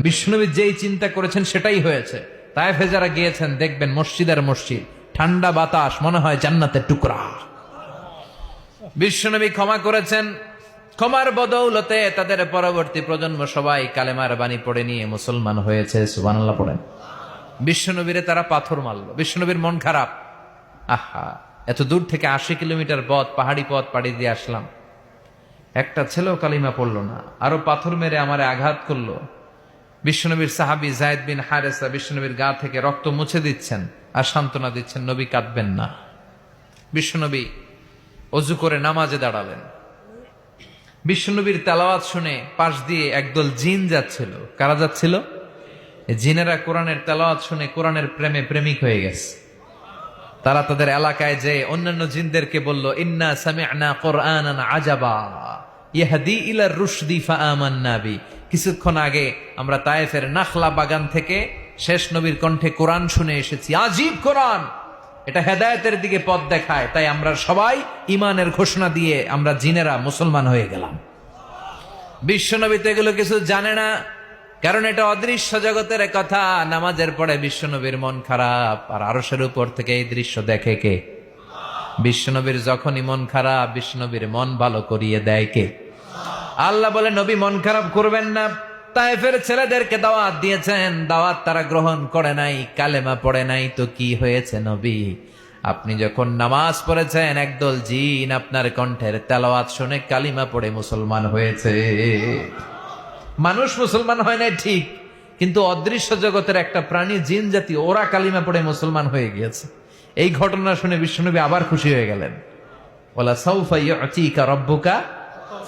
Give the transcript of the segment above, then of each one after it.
বিশ্বনবী যেই চিন্তা করেছেন সেটাই হয়েছে। তায়েফে যারা গিয়েছেন দেখবেন মসজিদের মসজিদ, ঠান্ডা বাতাস, মনে হয় জান্নাতের টুকরা। বিশ্বনবী ক্ষমা করেছেন, ক্ষমার বদৌলতে তাদের পরবর্তী প্রজন্ম সবাই কালেমার বাণী পড়ে নিয়ে মুসলমান হয়েছে। সুবহানাল্লাহ পড়েন। বিশ্বনবীরে তারা পাথর মারল, বিশ্বনবীর মন খারাপ। আহা, এত দূর থেকে 80 কিলোমিটার পথ, পাহাড়ি পথ পাড়ি দিয়ে আসলাম, একটা ছেলেও কালিমা পড়লো না, আরো পাথর মেরে আমারে আঘাত করলো। বিশ্বনবীর সাহাবী যায়েদ বিন হারেসা বিশ্বনবীর গা থেকে রক্ত মুছে দিচ্ছেন আর সান্ত্বনা দিচ্ছেন, নবী কাঁদবেন না। বিশ্বনবী অজু করে নামাজে দাঁড়ালেন। বিশ্বনবীর তেলাওয়াত শুনে পাশ দিয়ে একদল জিন যাচ্ছিল। কারা যাচ্ছিল? জিনেরা কোরআনের তেলাওয়াত শুনে কোরআনের প্রেমে প্রেমিক হয়ে গেছে। তারা তাদের এলাকায় যে অন্যান্য জিনদেরকে বলল, ইন্না সামি'না কুরআনান আজাবা ইয়াহদি ইলার রুশদি ফাআমান্না বি। কিছুক্ষণ আগে আমরা তায়েফের নাখলা বাগান থেকে শেষ নবীর কণ্ঠে কোরআন শুনে এসেছি। আজীব কোরআন, এটা হেদায়েতের দিকে পথ দেখায়, তাই আমরা সবাই ঈমানের ঘোষণা দিয়ে আমরা জিনেরা মুসলমান হয়ে গেলাম। বিশ্বনবী তো এগুলো কিছু জানে না, কারণ এটা অদৃশ্য জগতের কথা। নামাজের পরে বিশ্বনবীর মন খারাপ, আর আরশের উপর থেকে এই দৃশ্য দেখে কে? বিশ্বনবীর যখনই মন খারাপ, বিশ্বনবীর মন ভালো করিয়ে দেয় কে? আল্লাহ বলে, নবী মন খারাপ করবেন না। তায়েফের ছেলেদেরকে দাওয়াত দিয়েছেন, দাওয়াত তারা গ্রহণ করে নাই, কালেমা পড়ে নাই, তো কি হয়েছে নবী? আপনি যখন নামাজ পড়েছেন, একদল জিন আপনার কণ্ঠের তেলাওয়াত শুনে কালিমা পড়ে মুসলমান হয়েছে। মানুষ মুসলমান হয় নাই ঠিক, কিন্তু অদৃশ্য জগতের একটা প্রাণী, জিন জাতি, ওরা কালিমা পড়ে মুসলমান হয়ে গিয়েছে। এই ঘটনা শুনে বিশ্বনবী আবার খুশি হয়ে গেলেন। ওয়ালা সাউফা ইউতিকা রাব্বুকা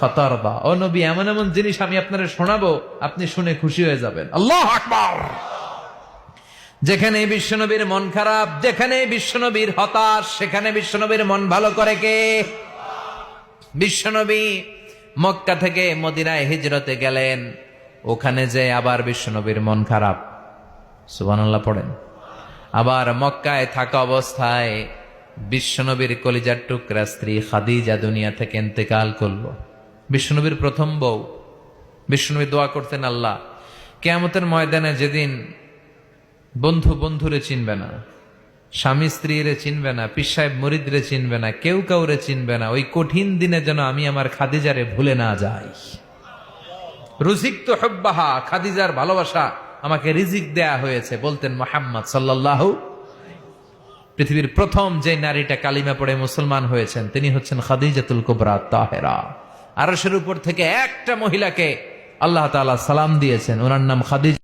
ফাতারদা। ও নবী, এমন এমন জিনিস আমি আপনারে শোনাবো, আপনি শুনে খুশি হয়ে যাবেন। আল্লাহু আকবার। যেখানে বিশ্বনবীর মন খারাপ, যেখানে বিশ্বনবীর হতাশ, সেখানে বিশ্বনবীর মন ভালো করে কে? বিশ্বনবী মক্কা থেকে মদিনায় হিজরতে গেলেন, ওখানে যে আবার বিশ্বনবীর মন খারাপ। সুবহানাল্লাহ পড়েন। আবার মক্কায় থাকা অবস্থায় বিশ্বনবীর কলিজার টুকরা স্ত্রী খাদিজা দুনিয়া থেকে ইন্তেকাল করলো। বিশ্বনবীর প্রথম বউ। বিশ্বনবী দোয়া করতেন, আল্লাহ কিয়ামতের ময়দানে যেদিন বন্ধু বন্ধুরে চিনবে না, স্বামী স্ত্রীরে চিনবে না, পীর সাহেব মুরিদরে চিনবে না, কেউ কাউরে চিনবে না, ওই কঠিন দিনে যেন আমি আমার খাদিজারে ভুলে না যাই। রুজিকতু হুব্বাহা, খাদিজার ভালোবাসা আমাকে রিজিক দেয়া হয়েছে, বলতেন মুহাম্মদ সাল্লাল্লাহু। পৃথিবীর প্রথম যে নারীটা কালিমা পড়ে মুসলমান হয়েছেন তিনি হচ্ছেন খাদিজাতুল কুবরা তাহেরা। আরশের উপর থেকে একটা মহিলাকে আল্লাহ তাআলা সালাম দিয়েছেন, ওনার নাম খাদিজা।